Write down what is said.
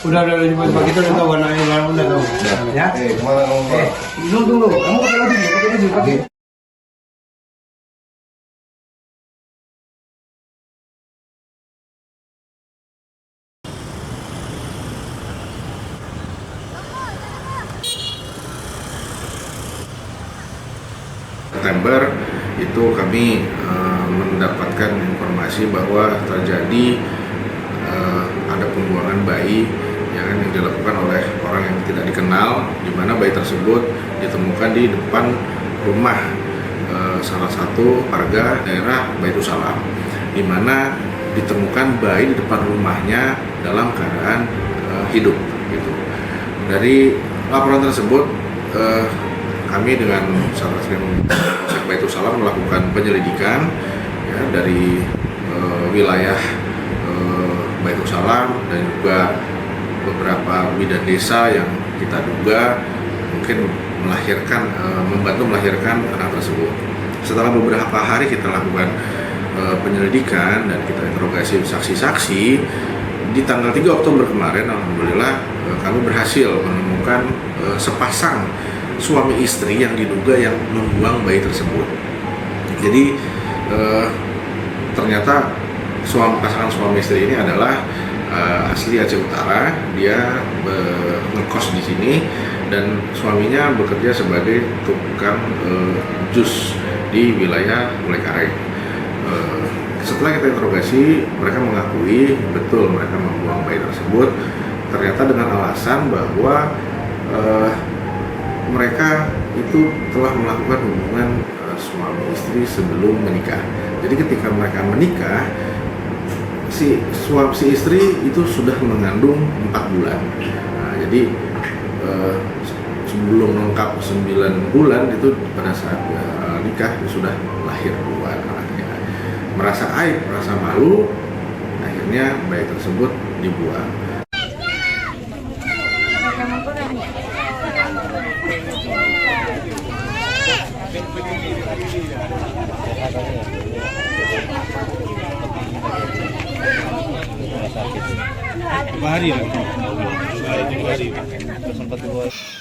Udah dibuat begitu udah warnanya udah tahu. Ya. Kemana kamu Pak? Dulu. Kamu pakai baju, pakai. September itu kami mendapatkan informasi bahwa terjadi ada pembuangan bayi yang dilakukan oleh orang yang tidak dikenal, di mana bayi tersebut ditemukan di depan rumah salah satu warga daerah Baitussalam, di mana ditemukan bayi di depan rumahnya dalam keadaan hidup. Gitu. Dari laporan tersebut, kami dengan Satreskrim Polsek Baitussalam melakukan penyelidikan ya, dari wilayah Baitussalam dan juga beberapa bidan desa yang kita duga mungkin membantu melahirkan anak tersebut. Setelah beberapa hari kita lakukan penyelidikan dan kita interogasi saksi-saksi, di tanggal 3 Oktober kemarin, alhamdulillah kami berhasil menemukan sepasang suami istri yang diduga yang membuang bayi tersebut. Jadi ternyata pasangan suami istri ini adalah asli Aceh Utara. Dia ngekos di sini dan suaminya bekerja sebagai tukang jus di wilayah Buleleng. Setelah kita interogasi, mereka mengakui betul mereka membuang bayi tersebut. Ternyata dengan alasan bahwa mereka itu telah melakukan hubungan suami istri sebelum menikah. Jadi ketika mereka menikah, si istri itu sudah mengandung 4 bulan. Nah, jadi sebelum lengkap 9 bulan itu pada saat nikah sudah lahir dua anaknya. Merasa aib, merasa malu, akhirnya bayi tersebut dibuang. Berapa hari lah? 2 hari. Sempat 2 hari.